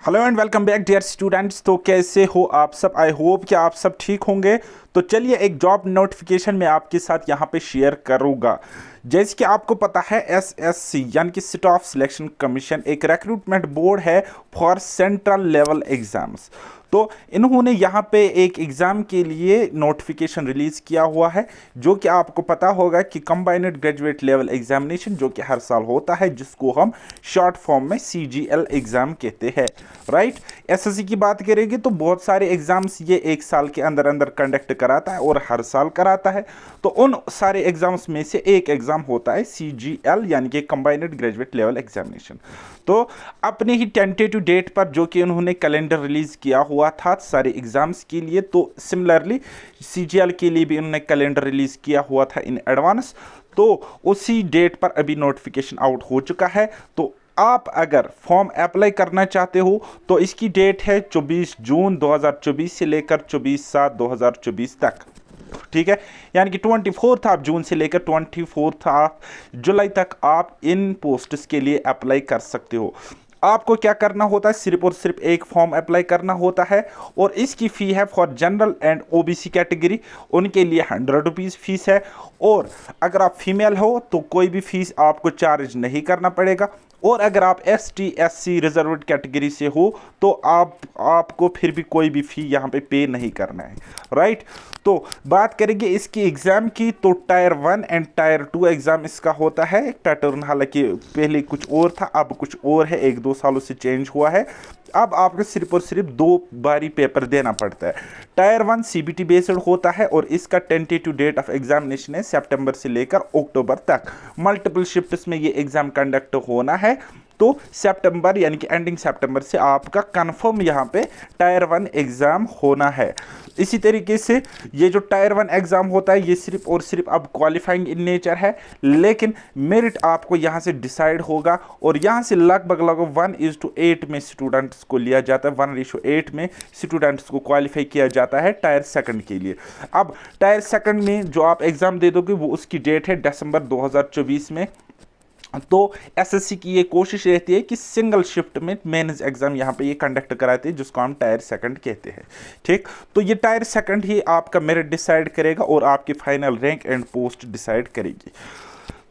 Hello and welcome back dear students. तो कैसे हो आप सब? आई होप कि आप सब ठीक होंगे। तो चलिए एक जॉब नोटिफिकेशन मैं आपके साथ यहाँ पे शेयर करूँगा। जैसे कि आपको पता है एसएससी यानी कि स्टाफ सिलेक्शन कमीशन एक रिक्रूटमेंट बोर्ड है फॉर सेंट्रल लेवल एग्जाम्स। तो इन्होंने यहाँ पे एक एग्ज़ाम के लिए नोटिफिकेशन रिलीज़ किया हुआ है, जो कि आपको पता होगा कि कंबाइंड ग्रेजुएट लेवल एग्जामिनेशन, जो कि हर साल होता है, जिसको हम शॉर्ट फॉर्म में सीजीएल एग्ज़ाम कहते हैं। राइट। एसएससी की बात करेंगे तो बहुत सारे एग्ज़ाम्स ये एक साल के अंदर अंदर कंडक्ट कराता है और हर साल कराता है। तो उन सारे एग्ज़ाम्स में से एक एग्ज़ाम होता है सीजीएल यानी कि कंबाइंड ग्रेजुएट लेवल एग्जामिनेशन। तो अपने ही टेंटेटिव डेट पर जो कि उन्होंने कैलेंडर रिलीज़ किया हुआ था सारे एग्ज़ाम्स के लिए, तो सिमिलरली सीजीएल के लिए भी उन्होंने कैलेंडर रिलीज़ किया हुआ था इन एडवांस। तो उसी डेट पर अभी नोटिफिकेशन आउट हो चुका है। तो आप अगर फॉर्म अप्लाई करना चाहते हो तो इसकी डेट है 24 जून 2024 से लेकर 24/7/2024 तक। ठीक है, यानी कि 24 ऑफ जून से लेकर 24 ऑफ जुलाई तक आप इन पोस्ट्स के लिए अप्लाई कर सकते हो। आपको क्या करना होता है? सिर्फ और सिर्फ एक फॉर्म अप्लाई करना होता है और इसकी फ़ी है for general and OBC category, उनके लिए 100 रुपीज़ फीस है। और अगर आप फीमेल हो तो कोई भी फीस आपको चार्ज नहीं करना पड़ेगा। और अगर आप एसटी एससी रिजर्व्ड कैटेगरी से हो तो आपको फिर भी कोई भी फ़ी यहाँ पे नहीं करना है। राइट। तो बात करेंगे इसकी एग्ज़ाम की, तो टायर 1 एंड टायर 2 एग्ज़ाम इसका होता है। पैटर्न हालांकि पहले कुछ और था, अब कुछ और है, 1-2 सालों से चेंज हुआ है। अब आपको सिर्फ और सिर्फ 2 बारी पेपर देना पड़ता है। टायर 1 सीबीटी बेस्ड होता है और इसका टेंटेटिव डेट ऑफ एग्जामिनेशन है सितंबर से लेकर अक्टूबर तक। मल्टीपल शिफ्ट्स में ये एग्ज़ाम कंडक्ट होना है। तो सितंबर यानी कि एंडिंग सितंबर से आपका कंफर्म यहाँ पे टायर 1 एग्ज़ाम होना है। इसी तरीके से ये जो टायर 1 एग्ज़ाम होता है ये सिर्फ और सिर्फ अब क्वालिफाइंग इन नेचर है, लेकिन मेरिट आपको यहाँ से डिसाइड होगा और यहाँ से लगभग 1:8 में स्टूडेंट्स को लिया जाता है। 1:8 में स्टूडेंट्स को क्वालिफाई किया जाता है टायर 2 के लिए। अब टायर 2 में जो आप एग्ज़ाम दे दोगे वो उसकी डेट है दिसंबर 2024 में। तो एसएससी की ये कोशिश रहती है कि सिंगल शिफ्ट में मेंस एग्जाम यहाँ पे ये कंडक्ट कराते हैं, जिसको हम टायर 2 कहते हैं। ठीक। तो ये टायर 2 ही आपका मेरिट डिसाइड करेगा और आपकी final rank and post decide करेगी।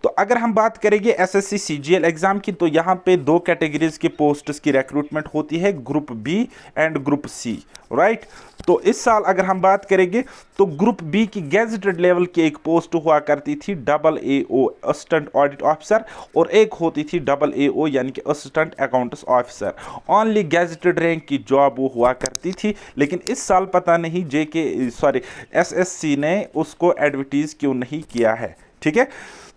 तो अगर हम बात करेंगे एसएससी सीजीएल एग्जाम की, तो यहाँ पे 2 कैटेगरीज के पोस्ट्स की रिक्रूटमेंट होती है, group B and group C. Right. तो इस साल अगर हम बात करेंगे तो ग्रुप बी की गैजेटेड लेवल की एक पोस्ट हुआ करती थी AAO असिस्टेंट ऑडिट ऑफिसर, और एक होती थी AAO यानी कि assistant accounts officer. Only gazetted rank की जॉब वो हुआ करती थी, लेकिन इस साल पता नहीं एसएससी ने उसको एडवर्टीज क्यों नहीं किया है। ठीक है।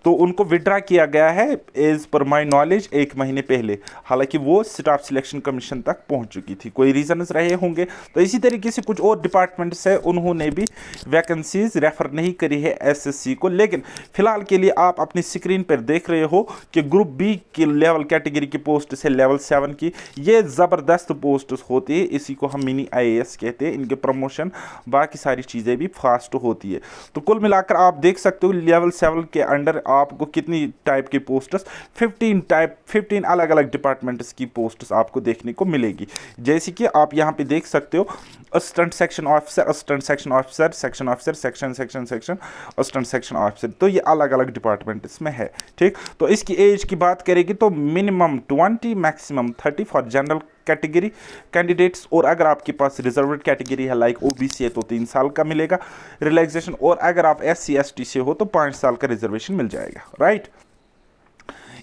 तो उनको विड्रा किया गया है एज पर माई नॉलेज 1 महीने पहले, हालांकि वो स्टाफ सिलेक्शन कमीशन तक पहुंच चुकी थी, कोई रीजंस रहे होंगे। तो इसी तरीके से कुछ और डिपार्टमेंट्स है, उन्होंने भी वैकेंसीज रेफर नहीं करी है एसएससी को। लेकिन फिलहाल के लिए आप अपनी स्क्रीन पर देख रहे हो कि ग्रुप बी की लेवल कैटेगरी की पोस्ट है लेवल 7 की। ये ज़बरदस्त पोस्ट होती है, इसी को हम मिनी IAS कहते हैं। इनके प्रमोशन बाकी सारी चीज़ें भी फास्ट होती है। तो कुल मिलाकर आप देख सकते हो लेवल 7 के अंडर आपको कितनी टाइप की पोस्ट्स, 15 अलग अलग डिपार्टमेंट्स की पोस्ट्स आपको देखने को मिलेगी। जैसे कि आप यहाँ पे देख सकते हो, assistant section officer, assistant section officer, section officer, section assistant section officer. तो ये अलग अलग डिपार्टमेंट्स में है। ठीक। तो इसकी एज की बात करेगी तो minimum 20 maximum 30 for general category candidates, और अगर आपके पास रिजर्व्ड कैटेगरी है लाइक ओबीसी है तो 3 साल का मिलेगा रिलैक्सेशन, और अगर आप SC ST से हो तो 5 साल का रिजर्वेशन मिल जाएगा। राइट।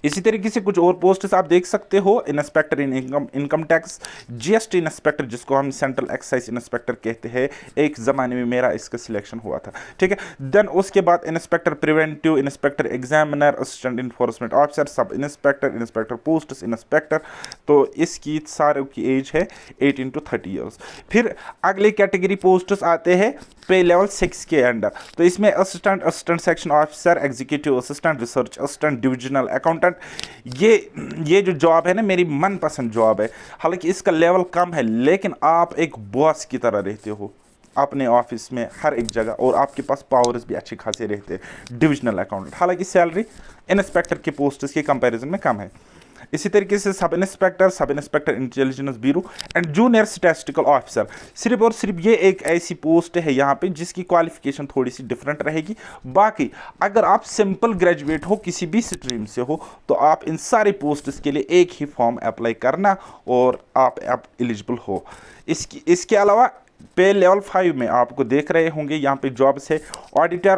इसी तरीके से कुछ और पोस्ट्स आप देख सकते हो, इंस्पेक्टर इन इनकम टैक्स, GST इंस्पेक्टर, जिसको हम सेंट्रल एक्साइज इंस्पेक्टर कहते हैं। एक ज़माने में मेरा इसका सिलेक्शन हुआ था। ठीक है। देन उसके बाद inspector preventive, inspector examiner, assistant enforcement officer, sub inspector, inspector post inspector. तो इसकी सारों की एज है 18 to 30 ईयर्स। फिर अगले कैटेगरी पोस्ट्स आते हैं पे लेवल 6 के अंडर। तो इसमें assistant section officer, executive assistant, research assistant, divisional accountant. ये जो जॉब है ना, मेरी मनपसंद जॉब है। हालांकि इसका लेवल कम है, लेकिन आप एक बॉस की तरह रहते हो अपने ऑफिस में हर एक जगह, और आपके पास पावर्स भी अच्छे खासे रहते हैं। डिविजनल अकाउंटेंट, हालांकि सैलरी इंस्पेक्टर के पोस्ट्स के कंपैरिजन में कम है। इसी तरीके से sub inspector intelligence bureau and junior statistical officer. सिर्फ और सिर्फ ये एक ऐसी पोस्ट है यहाँ पे जिसकी क्वालिफिकेशन थोड़ी सी डिफरेंट रहेगी। बाकी अगर आप सिंपल ग्रेजुएट हो, किसी भी स्ट्रीम से हो, तो आप इन सारे पोस्ट्स के लिए एक ही फॉर्म अप्लाई करना और आप एलिजिबल हो। इसके अलावा पे लेवल 5 में आपको देख रहे होंगे यहाँ पे जॉब्स है ऑडिटर,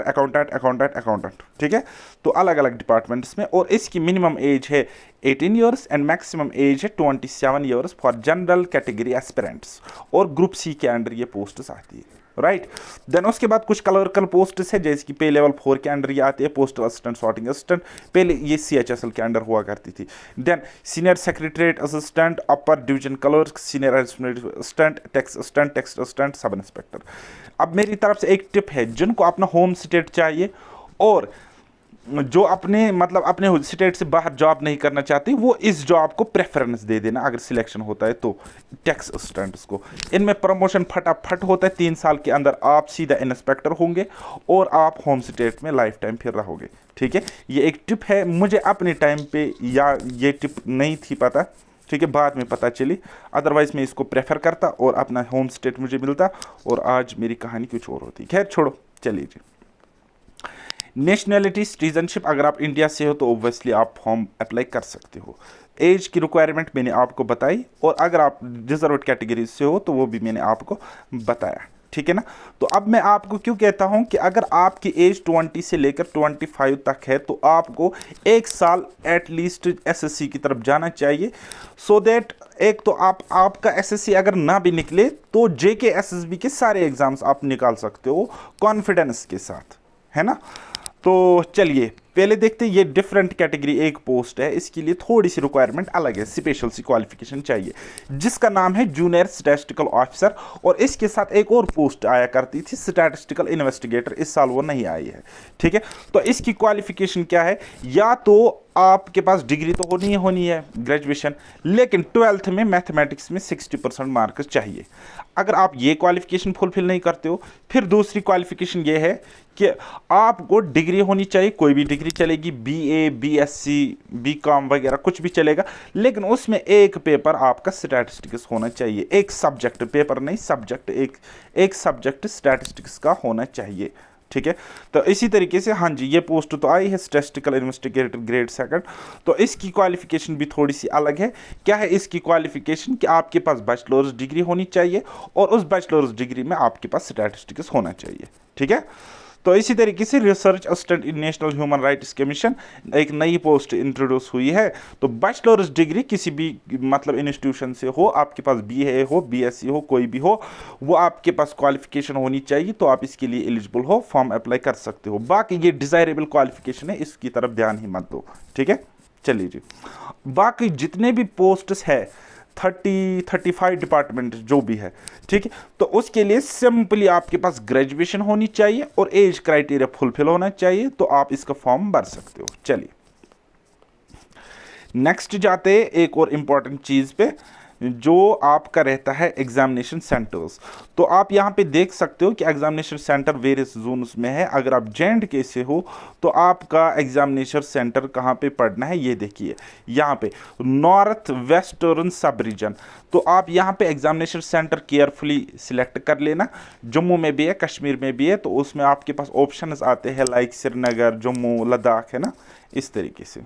अकाउंटेंट, ठीक है। तो अलग अलग डिपार्टमेंट्स में, और इसकी मिनिमम एज है 18 ईयर्स एंड मैक्सिमम एज है 27 years for general category aspirants, और ग्रुप सी के अंडर ये पोस्ट्स आती है, राइट। देन उसके बाद कुछ क्लर्कल पोस्ट्स है जैसे कि पे लेवल 4 के अंडर ये आती है, पोस्टल असिस्टेंट, सॉर्टिंग असिस्टेंट, पहले ये CHSL के अंडर हुआ करती थी। Then senior secretariat assistant, upper division clerk, senior administrative assistant, tax assistant, sub inspector. अब मेरी तरफ से एक टिप है, जिनको अपना होम स्टेट चाहिए और जो अपने स्टेट से बाहर जॉब नहीं करना चाहते, वो इस जॉब को प्रेफरेंस दे देना अगर सिलेक्शन होता है तो, टैक्स असिस्टेंट्स को। इनमें प्रमोशन फटाफट होता है, 3 साल के अंदर आप सीधा इंस्पेक्टर होंगे और आप होम स्टेट में लाइफ टाइम फिर रहोगे, ठीक है। ये एक टिप है, मुझे अपने टाइम पे या ये टिप नहीं थी पता, ठीक है, बाद में पता चली, अदरवाइज मैं इसको प्रेफर करता और अपना होम स्टेट मुझे मिलता और आज मेरी कहानी कुछ और होती। खैर छोड़ो, चलिए जी। नेशनैलिटी सिटीजनशिप, अगर आप इंडिया से हो तो ओब्वियसली आप फॉर्म अप्लाई कर सकते हो। एज की रिक्वायरमेंट मैंने आपको बताई, और अगर आप रिजर्व्ड कैटेगरी से हो तो वो भी मैंने आपको बताया, ठीक है ना। तो अब मैं आपको क्यों कहता हूं कि अगर आपकी एज 20 से लेकर 25 तक है तो आपको 1 साल एटलीस्ट SSC की तरफ जाना चाहिए, सो दैट एक तो आपका SSC अगर ना भी निकले तो JK SSB के सारे एग्जाम्स आप निकाल सकते हो कॉन्फिडेंस के साथ, है ना। तो चलिए पहले देखते हैं, ये डिफरेंट कैटेगरी एक पोस्ट है, इसके लिए थोड़ी सी रिक्वायरमेंट अलग है, स्पेशल सी क्वालिफिकेशन चाहिए, जिसका नाम है जूनियर स्टैटिस्टिकल ऑफिसर। और इसके साथ एक और पोस्ट आया करती थी स्टैटिस्टिकल इन्वेस्टिगेटर, इस साल वो नहीं आई है, ठीक है। तो इसकी क्वालिफिकेशन क्या है, या तो आपके पास डिग्री तो होनी है ग्रेजुएशन, लेकिन 12th में मैथमेटिक्स में 60% मार्क्स चाहिए। अगर आप ये क्वालिफिकेशन फुलफिल नहीं करते हो, फिर दूसरी क्वालिफिकेशन ये है कि आपको डिग्री होनी चाहिए, कोई भी डिग्री चलेगी, BA, BSc, BCom वगैरह कुछ भी चलेगा, लेकिन उसमें एक पेपर आपका स्टैटिस्टिक्स होना चाहिए, एक सब्जेक्ट, पेपर नहीं सब्जेक्ट, एक सब्जेक्ट स्टैटिस्टिक्स का होना चाहिए, ठीक है। तो इसी तरीके से हाँ जी, ये पोस्ट तो आई है स्टैटिस्टिकल इन्वेस्टिगेटर ग्रेड 2, तो इसकी क्वालिफिकेशन भी थोड़ी सी अलग है। क्या है इसकी क्वालिफिकेशन, कि आपके पास बैचलर्स डिग्री होनी चाहिए और उस बैचलर्स डिग्री में आपके पास स्टैटिस्टिक्स होना चाहिए, ठीक है। तो इसी तरीके से research assistant in national human rights commission एक नई पोस्ट इंट्रोड्यूस हुई है। तो बैचलर्स डिग्री किसी भी इंस्टीट्यूशन से हो, आपके पास BA हो, BSc हो, कोई भी हो, वो आपके पास क्वालिफिकेशन होनी चाहिए, तो आप इसके लिए एलिजिबल हो, फॉर्म अप्लाई कर सकते हो। बाकी ये डिजायरेबल क्वालिफिकेशन है, इसकी तरफ ध्यान ही मत दो, ठीक है। चलिए जी, बाकी जितने भी पोस्ट्स है 35 डिपार्टमेंट जो भी है, ठीक है, तो उसके लिए सिंपली आपके पास ग्रेजुएशन होनी चाहिए और एज क्राइटेरिया फुलफिल होना चाहिए, तो आप इसका फॉर्म भर सकते हो। चलिए नेक्स्ट जाते हैं एक और इंपॉर्टेंट चीज पे, जो आपका रहता है एग्जामिनेशन सेंटर्स। तो आप यहाँ पे देख सकते हो कि एग्जामिनेशन सेंटर वेरियस जोन्स में है। अगर आप J&K से हो तो आपका एग्जामिनेशन सेंटर कहाँ पे पढ़ना है, ये देखिए यहाँ पे नॉर्थ वेस्टर्न सब रीजन। तो आप यहाँ पे एग्जामिनेशन सेंटर केयरफुली सिलेक्ट कर लेना। जम्मू में भी है, कश्मीर में भी है, तो उसमें आपके पास ऑप्शंस आते हैं लाइक श्रीनगर, जम्मू, लद्दाख, है ना, इस तरीके से।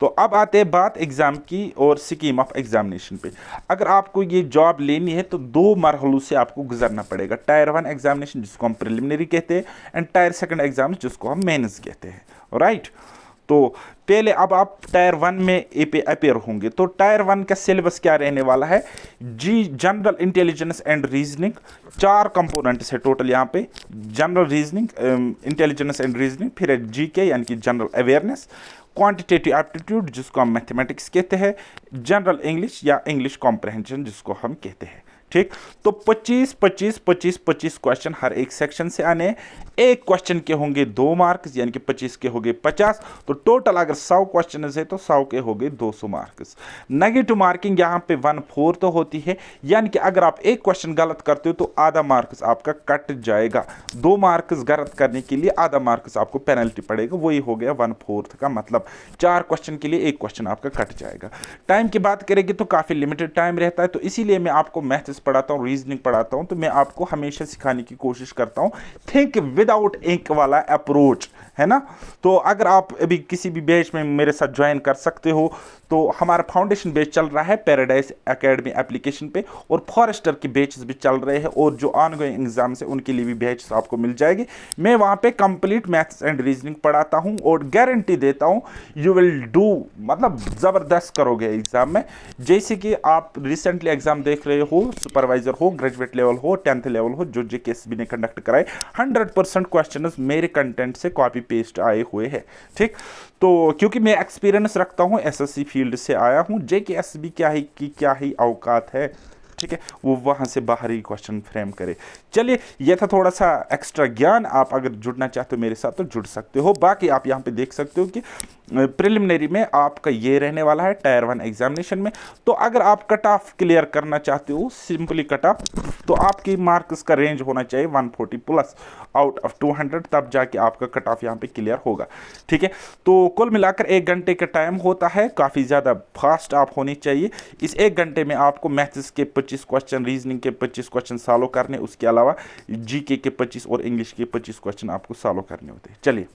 तो अब आते हैं बात एग्जाम की और स्कीम ऑफ एग्जामिनेशन पे। अगर आपको ये जॉब लेनी है तो 2 मरहलों से आपको गुजरना पड़ेगा, टायर 1 एग्जामिनेशन जिसको हम प्रिलिमिनरी कहते हैं एंड टायर 2 एग्जाम जिसको हम मेंस कहते हैं, राइट। तो पहले अब आप टायर 1 में अपेयर होंगे, तो टायर 1 का सिलेबस क्या रहने वाला है, general intelligence and reasoning, 4 components है टोटल यहाँ पे, general reasoning, intelligence and reasoning, फिर GK यानी कि जनरल अवेयरनेस, क्वांटिटेटिव एप्टीट्यूड जिसको हम मैथमेटिक्स कहते हैं, जनरल इंग्लिश या इंग्लिश कॉम्प्रहेंशन जिसको हम कहते हैं, ठीक। तो 25 क्वेश्चन हर एक सेक्शन से आने, एक क्वेश्चन के होंगे 2 मार्क्स, यानी कि 25 के होंगे 50। तो टोटल अगर 100 क्वेश्चन है तो 100 के होंगे 200 मार्क्स। नेगेटिव मार्किंग यहाँ पे 1/4 तो होती है, यानी कि अगर आप एक क्वेश्चन गलत करते हो तो आधा मार्क्स आपका कट जाएगा। 2 मार्क्स गलत करने के लिए आधा मार्क्स आपको पेनल्टी पड़ेगा, वही हो गया 1/4 का मतलब 4 क्वेश्चन के लिए एक क्वेश्चन आपका कट जाएगा। टाइम की बात करेंगे तो काफ़ी लिमिटेड टाइम रहता है, तो इसीलिए मैं आपको मैथ्स पढ़ाता हूँ, रीजनिंग पढ़ाता हूँ, तो मैं आपको हमेशा सिखाने की कोशिश करता हूँ थिंक विदाउट इंक वाला अप्रोच, है ना। तो अगर आप अभी किसी भी बैच में मेरे साथ ज्वाइन कर सकते हो, तो हमारा फाउंडेशन बैच चल रहा है पैराडाइज एकेडमी एप्लीकेशन पे, और फॉरेस्टर के बैचेस भी चल रहे हैं, और जो ऑनगोइंग एग्जाम्स है उनके लिए भी बैचेस आपको मिल जाएगी। मैं वहाँ पे कंप्लीट मैथ्स एंड रीजनिंग पढ़ाता हूँ, और गारंटी देता हूँ यू विल डू, मतलब ज़बरदस्त करोगे एग्ज़ाम में। जैसे कि आप रिसेंटली एग्जाम देख रहे हो, सुपरवाइजर हो, ग्रेजुएट लेवल हो, 10th लेवल हो, जो JKSB ने कंडक्ट कराए, 100% क्वेश्चन मेरे कंटेंट से कॉपी पेस्ट आए हुए हैं, ठीक। तो क्योंकि मैं एक्सपीरियंस रखता हूँ, SSC फील्ड से आया हूँ, JKSB क्या ही औकात है, ठीक है, वो वहाँ से बाहर ही क्वेश्चन फ्रेम करे। चलिए, ये था थोड़ा सा एक्स्ट्रा ज्ञान। आप अगर जुड़ना चाहते हो मेरे साथ तो जुड़ सकते हो। बाकी आप यहाँ पे देख सकते हो कि प्रिलिमिनरी में आपका ये रहने वाला है टायर 1 एग्जामिनेशन में। तो अगर आप कट ऑफ क्लियर करना चाहते हो, सिंपली कट ऑफ, तो आपकी मार्क्स का रेंज होना चाहिए 140 प्लस आउट ऑफ 200, तब जाके आपका कट ऑफ यहाँ पे क्लियर होगा, ठीक है। तो कुल मिलाकर 1 घंटे का टाइम होता है, काफ़ी ज़्यादा फास्ट आप होनी चाहिए। इस 1 घंटे में आपको मैथ्स के 25 क्वेश्चन, रीजनिंग के 25 क्वेश्चन सॉल्व करने, उसके अलावा GK के 25 और इंग्लिश के 25 क्वेश्चन आपको सॉल्व करने होते हैं। चलिए,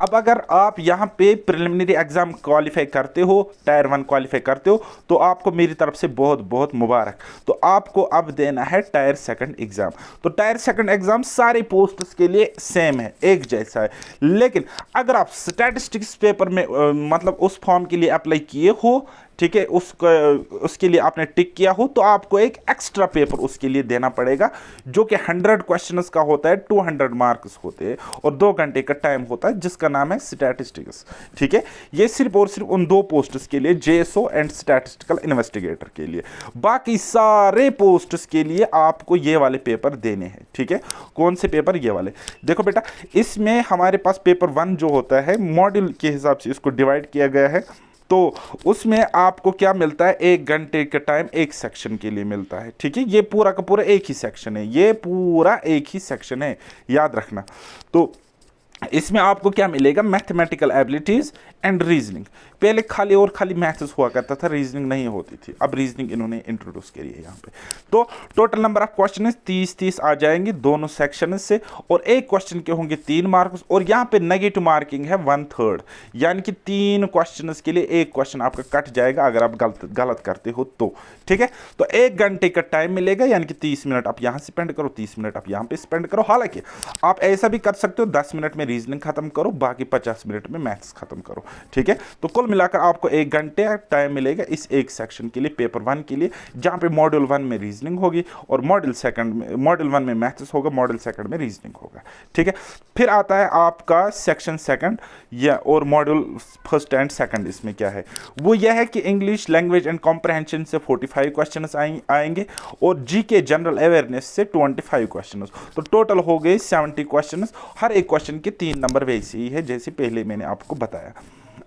अब अगर आप यहाँ पे प्रिलिमिनरी एग्जाम क्वालिफाई करते हो, टायर 1 क्वालिफाई करते हो, तो आपको मेरी तरफ से बहुत बहुत मुबारक। तो आपको अब देना है टायर 2 एग्जाम। तो टायर 2 एग्जाम सारे पोस्ट्स के लिए सेम है, एक जैसा है, लेकिन अगर आप स्टैटिस्टिक्स पेपर में मतलब उस फॉर्म के लिए अप्लाई किए हो, ठीक है, उसके लिए आपने टिक किया हो, तो आपको एक एक्स्ट्रा पेपर उसके लिए देना पड़ेगा, जो कि 100 क्वेश्चंस का होता है, 200 मार्क्स होते हैं, और 2 घंटे का टाइम होता है, जिसका नाम है स्टैटिस्टिक्स, ठीक है। ये सिर्फ और सिर्फ उन 2 पोस्ट्स के लिए, JSO एंड स्टैटिस्टिकल इन्वेस्टिगेटर के लिए। बाकी सारे पोस्ट्स के लिए आपको ये वाले पेपर देने हैं, ठीक है। कौन से पेपर? ये वाले। देखो बेटा, इसमें हमारे पास पेपर 1 जो होता है, मॉड्यूल के हिसाब से इसको डिवाइड किया गया है। तो उसमें आपको क्या मिलता है, 1 घंटे का टाइम एक सेक्शन के लिए मिलता है, ठीक है। ये पूरा का पूरा एक ही सेक्शन है, ये पूरा एक ही सेक्शन है, याद रखना। तो इसमें आपको क्या मिलेगा, मैथमेटिकल एबिलिटीज एंड रीजनिंग। पहले खाली और खाली मैथ्स हुआ करता था, रीजनिंग नहीं होती थी, अब रीजनिंग इन्होंने इंट्रोड्यूस करी है यहाँ पे। तो टोटल नंबर ऑफ क्वेश्चन 30 आ जाएंगे दोनों सेक्शन से, और एक क्वेश्चन के होंगे 3 मार्क्स, और यहाँ पे नेगेटिव मार्किंग है 1/3, यानी कि 3 क्वेश्चन के लिए एक क्वेश्चन आपका कट जाएगा अगर आप गलत करते हो तो, ठीक है। तो 1 घंटे का टाइम मिलेगा, यानी कि 30 मिनट आप यहाँ स्पेंड करो, 30 मिनट आप यहाँ पे स्पेंड करो। हालांकि आप ऐसा भी कर सकते हो, 10 मिनट में रीजनिंग खत्म करो, बाकी 50 मिनट में मैथ्स खत्म करो, ठीक है। तो कुल मिलाकर आपको 1 घंटे टाइम मिलेगा इस एक सेक्शन के लिए, पेपर 1 के लिए, जहां पे मॉड्यूल 1 में रीजनिंग होगी, और मॉड्यूल 1 में मैथ्स होगा, मॉड्यूल 2 में रीजनिंग होगा, ठीक है। फिर आता है आपका सेक्शन 2 या और मॉड्यूल 1 एंड 2। इसमें क्या है, वो यह है कि इंग्लिश लैंग्वेज एंड कॉम्प्रहेंशन से 45 क्वेश्चन आएंगे, और GK जनरल अवेयरनेस से 25 क्वेश्चन। तो टोटल हो गए 70 क्वेश्चन। हर एक क्वेश्चन के 3 नंबर वैसे ही है जैसे पहले मैंने आपको बताया।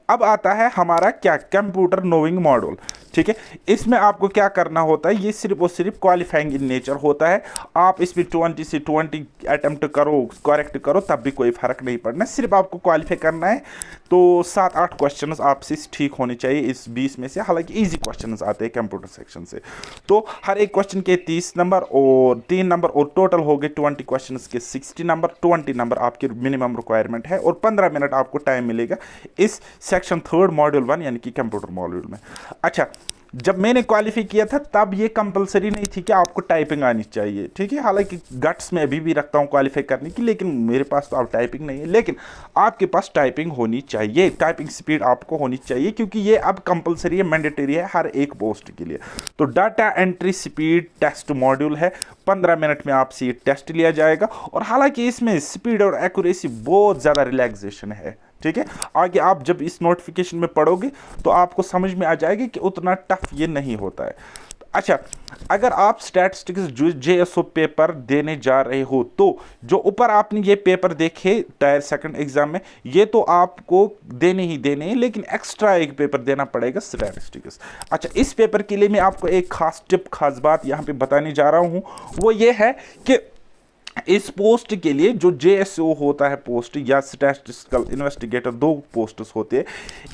अब आता है हमारा क्या, कंप्यूटर नोइंग मॉड्यूल, ठीक है। इसमें आपको क्या करना होता है, ये सिर्फ और सिर्फ क्वालिफाइंग इन नेचर होता है। आप इसमें 20 से 20 अटेम्प्ट करो, करेक्ट करो, तब भी कोई फर्क नहीं पड़ना, सिर्फ आपको क्वालिफाई करना है। तो 7-8 क्वेश्चंस आपसे ठीक होने चाहिए इस 20 में से, हालांकि इजी क्वेश्चंस आते हैं कंप्यूटर सेक्शन से। तो हर एक क्वेश्चन के 30 नंबर और 3 नंबर, और टोटल हो गए 20 क्वेश्चंस के 60 नंबर। 20 नंबर आपकी मिनिमम रिक्वायरमेंट है, और 15 मिनट आपको टाइम मिलेगा इस सेक्शन 3 मॉड्यूल 1 यानी कि कंप्यूटर मॉड्यूल में। अच्छा, जब मैंने क्वालिफाई किया था तब ये कंपलसरी नहीं थी कि आपको टाइपिंग आनी चाहिए, ठीक है। हालांकि गट्स में अभी भी रखता हूँ क्वालिफाई करने की, लेकिन मेरे पास तो अब टाइपिंग नहीं है, लेकिन आपके पास टाइपिंग होनी चाहिए, टाइपिंग स्पीड आपको होनी चाहिए, क्योंकि ये अब कंपलसरी है, मैंडेटरी है हर एक पोस्ट के लिए। तो data entry speed test module है, 15 मिनट में आपसे ये टेस्ट लिया जाएगा, और हालांकि इसमें स्पीड और एक्यूरेसी बहुत ज़्यादा रिलैक्सेशन है, ठीक है। आगे आप जब इस नोटिफिकेशन में पढ़ोगे तो आपको समझ में आ जाएगी कि उतना टफ ये नहीं होता है। अच्छा, अगर आप स्टैटिस्टिक्स जो जेएसओ पेपर देने जा रहे हो, तो जो ऊपर आपने ये पेपर देखे टायर सेकंड एग्जाम में, ये तो आपको देने ही देने हैं, लेकिन एक्स्ट्रा एक पेपर देना पड़ेगा स्टैटिस्टिक्स। अच्छा, इस पेपर के लिए मैं आपको एक खास टिप, खास बात यहाँ पे बताने जा रहा हूँ। वो ये है कि इस पोस्ट के लिए जो जेएसओ होता है पोस्ट, या स्टैटिस्टिकल इन्वेस्टिगेटर, दो पोस्ट्स होते हैं,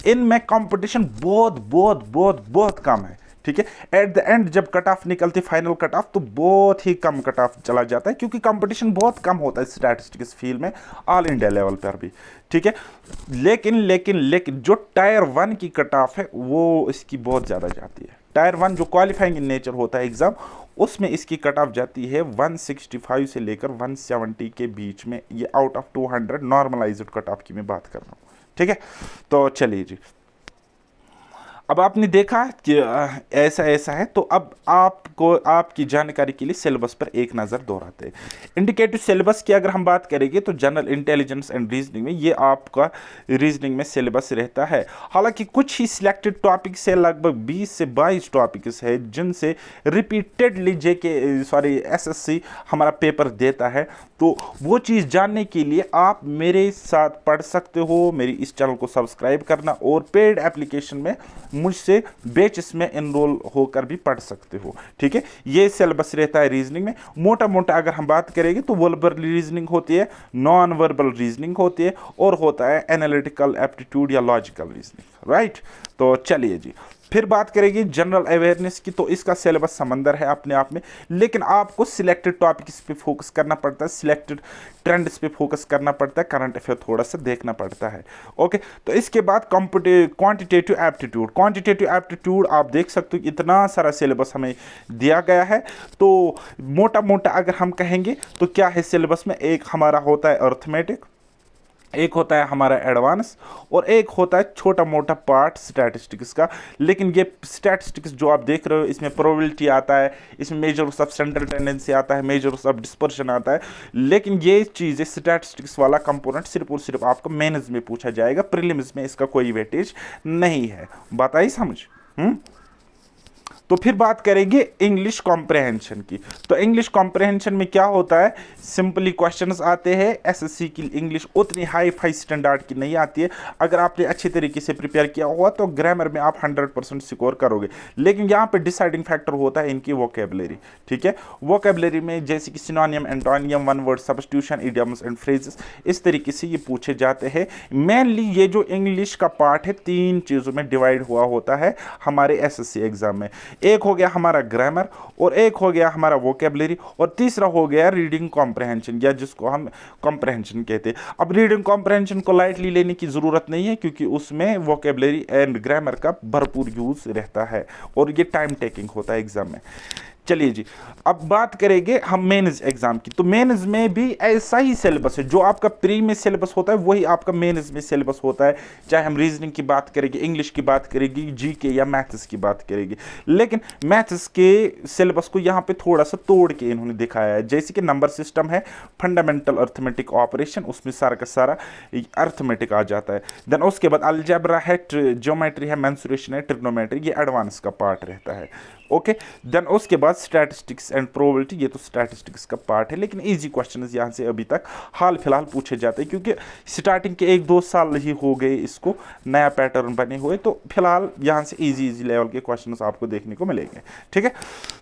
इनमें कंपटीशन बहुत बहुत बहुत बहुत कम है। ठीक है, एट द एंड जब कट ऑफ निकलती, फाइनल कट ऑफ, तो बहुत ही कम कट ऑफ चला जाता है, क्योंकि कंपटीशन बहुत कम होता है स्टैटिस्टिक्स फील्ड में, ऑल इंडिया लेवल पर भी। ठीक है, लेकिन लेकिन लेकिन जो टायर 1 की कट ऑफ है वो इसकी बहुत ज़्यादा जाती है। टायर 1 जो क्वालिफाइंग इन नेचर होता है एग्जाम, उसमें इसकी कट ऑफ जाती है 165 से लेकर 170 के बीच में। ये out of 200 normalised cut off की मैं बात कर रहा हूँ। ठीक है, तो चलिए जी, अब आपने देखा कि ऐसा ऐसा है, तो अब आपको आपकी जानकारी के लिए सिलेबस पर एक नज़र दोहराते हैं। इंडिकेटिव सिलेबस की अगर हम बात करेंगे तो जनरल इंटेलिजेंस एंड रीजनिंग में ये आपका रीजनिंग में सिलेबस रहता है। हालांकि कुछ ही सिलेक्टेड टॉपिक्स से लगभग 20 से 22 टॉपिक्स है जिनसे रिपीटेडली एसएससी हमारा पेपर देता है। तो वो चीज़ जानने के लिए आप मेरे साथ पढ़ सकते हो, मेरी इस चैनल को सब्सक्राइब करना, और पेड एप्लीकेशन में मुझसे बैचेस में एनरोल होकर भी पढ़ सकते हो। ठीक है, ये सिलेबस रहता है रीजनिंग में। मोटा मोटा अगर हम बात करेंगे तो वर्बल रीजनिंग होती है, नॉन वर्बल रीजनिंग होती है, और होता है एनालिटिकल एप्टीट्यूड या लॉजिकल रीजनिंग। राइट, तो चलिए जी, फिर बात करेंगे जनरल अवेयरनेस की। तो इसका सिलेबस समंदर है अपने आप में, लेकिन आपको सिलेक्टेड टॉपिक्स पे फोकस करना पड़ता है, सिलेक्टेड ट्रेंड्स पे फोकस करना पड़ता है, करंट अफेयर थोड़ा सा देखना पड़ता है। ओके, तो इसके बाद क्वांटिटेटिव एप्टीट्यूड। क्वांटिटेटिव एप्टीट्यूड आप देख सकते हो इतना सारा सिलेबस हमें दिया गया है। तो मोटा मोटा अगर हम कहेंगे तो क्या है सिलेबस में, एक हमारा होता है अर्थमेटिक, एक होता है हमारा एडवांस, और एक होता है छोटा मोटा पार्ट स्टैटिस्टिक्स का। लेकिन ये स्टैटिस्टिक्स जो आप देख रहे हो, इसमें प्रोबेबिलिटी आता है, इसमें मेजर्स ऑफ सेंट्रल टेंडेंसी आता है, मेजर्स ऑफ डिस्पर्शन आता है। लेकिन ये चीज़ें स्टैटिस्टिक्स वाला कंपोनेंट सिर्फ और सिर्फ आपको मेंस में पूछा जाएगा, प्रीलिम्स में इसका कोई वेटेज नहीं है। बात आई समझ? तो फिर बात करेंगे इंग्लिश कॉम्प्रहेंशन की। तो इंग्लिश कॉम्प्रहेंशन में क्या होता है, सिंपली क्वेश्चंस आते हैं। एसएससी की इंग्लिश उतनी हाई फाई स्टैंडर्ड की नहीं आती है। अगर आपने अच्छे तरीके से प्रिपेयर किया हुआ तो ग्रामर में आप 100% स्कोर करोगे। लेकिन यहाँ पे डिसाइडिंग फैक्टर होता है इनकी वोकेबलरी। ठीक है, वोकेबलरी में जैसे कि सिनोनियम, antonym, one word substitution, idioms and phrases, इस तरीके से ये पूछे जाते हैं। मेनली ये जो इंग्लिश का पार्ट है 3 चीज़ों में डिवाइड हुआ होता है हमारे एसएससी एग्जाम में। एक हो गया हमारा ग्रामर, और एक हो गया हमारा वोकेबलरी, और तीसरा हो गया रीडिंग कॉम्प्रहेंशन, या जिसको हम कॉम्प्रहेंशन कहते हैं। अब रीडिंग कॉम्प्रहेंशन को लाइटली लेने की ज़रूरत नहीं है, क्योंकि उसमें वोकेबलरी एंड ग्रामर का भरपूर यूज़ रहता है, और ये टाइम टेकिंग होता है एग्जाम में। चलिए जी, अब बात करेंगे हम मेंस एग्जाम की। तो मेंस में भी ऐसा ही सिलेबस है, जो आपका प्री में सिलेबस होता है वही आपका मेंस में सिलेबस होता है। चाहे हम रीजनिंग की बात करेंगे, इंग्लिश की बात करेंगे, जीके या मैथ्स की बात करेंगे। लेकिन मैथ्स के सिलेबस को यहाँ पे थोड़ा सा तोड़ के इन्होंने दिखाया है। जैसे कि नंबर सिस्टम है, फंडामेंटल अर्थमेटिक ऑपरेशन, उसमें सारा का सारा अर्थमेटिक आ जाता है। देन उसके बाद अलजेब्रा है, ज्योमेट्री है, मेंसुरेशन है, ट्रिग्नोमेट्री, ये एडवांस का पार्ट रहता है। ओके, देन उसके बाद स्टैटिस्टिक्स एंड प्रोबेबिलिटी, ये तो स्टैटिस्टिक्स का पार्ट है। लेकिन इजी क्वेश्चंस यहाँ से अभी तक हाल फिलहाल पूछे जाते हैं, क्योंकि स्टार्टिंग के 1-2 साल ही हो गए इसको नया पैटर्न बने हुए। तो फिलहाल यहाँ से इजी लेवल के क्वेश्चंस आपको देखने को मिलेंगे। ठीक है,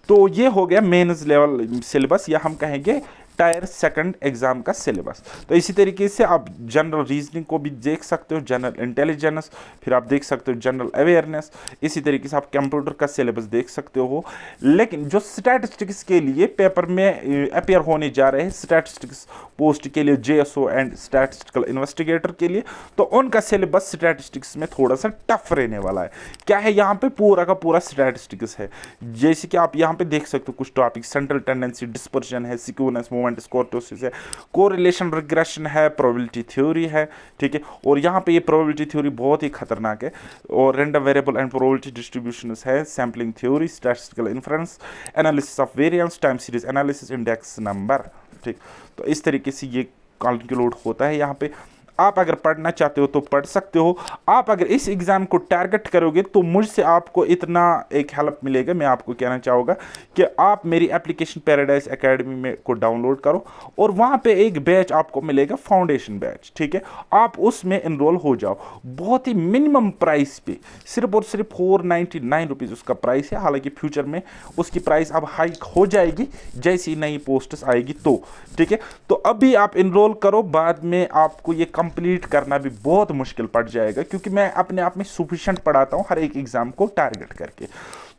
तो ये हो गया मेंस लेवल सिलेबस, या हम कहेंगे टायर सेकंड एग्जाम का सिलेबस। तो इसी तरीके से आप जनरल रीजनिंग को भी देख सकते हो, जनरल इंटेलिजेंस, फिर आप देख सकते हो जनरल अवेयरनेस, इसी तरीके से आप कंप्यूटर का सिलेबस देख सकते हो। लेकिन जो स्टैटिस्टिक्स के लिए पेपर में अपेयर होने जा रहे हैं, स्टैटिस्टिक्स पोस्ट के लिए, जेएसओ एंड स्टैटिस्टिकल इन्वेस्टिगेटर के लिए, तो उनका सिलेबस स्टैटिस्टिक्स में थोड़ा सा टफ रहने वाला है। क्या है, यहाँ पे पूरा का पूरा स्टैटिस्टिक्स है। जैसे कि आप यहाँ पे देख सकते हो कुछ टॉपिक, सेंट्रल टेंडेंसी, डिस्पर्शन है, सिक्वेंस, मोमेंट, स्कोरटोसिस है, कोरिलेशन रिग्रेशन है, प्रोबेबिलिटी थ्योरी है। ठीक है, और यहाँ पे ये प्रोबेबिलिटी थ्योरी बहुत ही खतरनाक है। और random variable and probability distribution है, sampling theory, statistical inference, analysis of variance, time series analysis, index number. ठीक, तो इस तरीके से ये कैलकुलेट होता है यहाँ पे। आप अगर पढ़ना चाहते हो तो पढ़ सकते हो। आप अगर इस एग्ज़ाम को टारगेट करोगे तो मुझसे आपको इतना एक हेल्प मिलेगा। मैं आपको कहना चाहूँगा कि आप मेरी एप्लीकेशन पैराडाइज एकेडमी में को डाउनलोड करो और वहाँ पे एक बैच आपको मिलेगा, फाउंडेशन बैच, ठीक है। आप उसमें इनरोल हो जाओ। बहुत ही मिनिमम प्राइस पे, सिर्फ और सिर्फ 499 रुपीज़ उसका प्राइस है। हालांकि फ्यूचर में उसकी प्राइस अब हाइक हो जाएगी जैसी नई पोस्ट्स आएगी तो, ठीक है। तो अभी आप इनरोल करो, बाद में आपको ये कंप्लीट करना भी बहुत मुश्किल पड़ जाएगा, क्योंकि मैं अपने आप में सफिशिएंट पढ़ाता हूँ हर एक एग्जाम को टारगेट करके।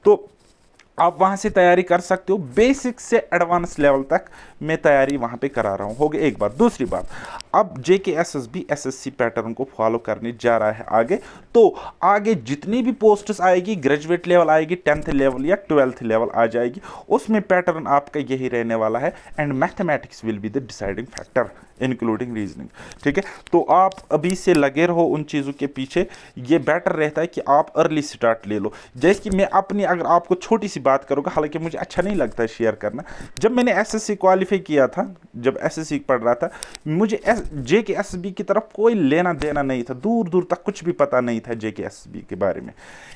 तो आप वहां से तैयारी कर सकते हो। बेसिक से एडवांस लेवल तक मैं तैयारी वहां पे करा रहा हूं। हो गई एक बात। दूसरी बात, अब JKSSB SSC पैटर्न को फॉलो करने जा रहा है आगे। तो आगे जितनी भी पोस्ट्स आएगी, ग्रेजुएट लेवल आएगी, 10th लेवल या 12th लेवल आ जाएगी, उसमें पैटर्न आपका यही रहने वाला है। And mathematics will be the deciding factor including reasoning, ठीक है। तो आप अभी से लगे रहो उन चीज़ों के पीछे। ये बेटर रहता है कि आप अर्ली स्टार्ट ले लो। जैसे कि मैं अपनी अगर आपको छोटी सी बात करूँगा, हालांकि मुझे अच्छा नहीं लगता है शेयर करना, जब मैंने SSC क्वालिफाई किया था, जब SSC पढ़ रहा था, मुझे JKSSB की तरफ कोई लेना देना नहीं था, दूर दूर तक कुछ भी पता नहीं था JKSSB के बारे में।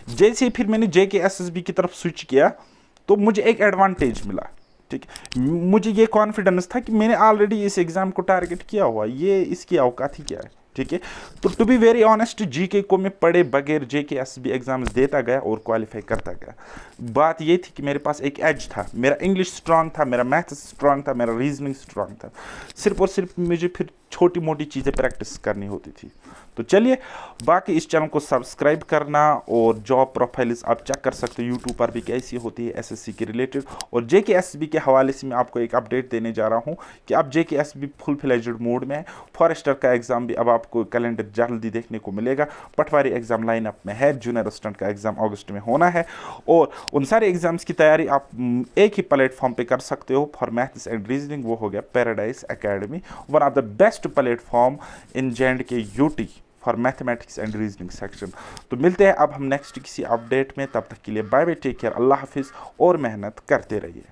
जैसे ही फिर मैंने JKSSB की तरफ स्विच किया तो मुझे एक एडवांटेज मिला, ठीक है। मुझे ये कॉन्फिडेंस था कि मैंने ऑलरेडी इस एग्ज़ाम को टारगेट किया हुआ, ये इसकी औकात ही क्या है, ठीक है। तो to be very honest, GK को मैं पढ़े बगैर JKSSB एग्जाम्स देता गया और क्वालिफाई करता गया। बात ये थी कि मेरे पास एक एज था, मेरा इंग्लिश स्ट्रांग था, मेरा मैथ्स स्ट्रांग था, मेरा रीजनिंग स्ट्रांग था। सिर्फ और सिर्फ मुझे फिर छोटी मोटी चीज़ें प्रैक्टिस करनी होती थी। तो चलिए, बाकी इस चैनल को सब्सक्राइब करना और जॉब प्रोफाइल्स आप चेक कर सकते हो यूट्यूब पर भी कैसी होती है SSC के रिलेटेड। और JKSSB के हवाले से मैं आपको एक अपडेट देने जा रहा हूँ कि अब JKSSB फुल फ्लेज्ड मोड में है। फॉरेस्टर का एग्जाम भी अब आपको कैलेंडर जल्दी देखने को मिलेगा। पटवारी एग्जाम लाइनअप में है, जूनियर असिस्टेंट का एग्जाम अगस्त में होना है। और उन सारे एग्जाम्स की तैयारी आप एक ही प्लेटफॉर्म पे कर सकते हो फॉर मैथ्स एंड रीजनिंग, वो हो गया paradise academy, one of the best platform in J&K UT for mathematics and reasoning section. तो मिलते हैं अब हम नेक्स्ट किसी अपडेट में, तब तक के लिए बाय बाय, टेक केयर, अल्लाह हाफिज़ और मेहनत करते रहिए।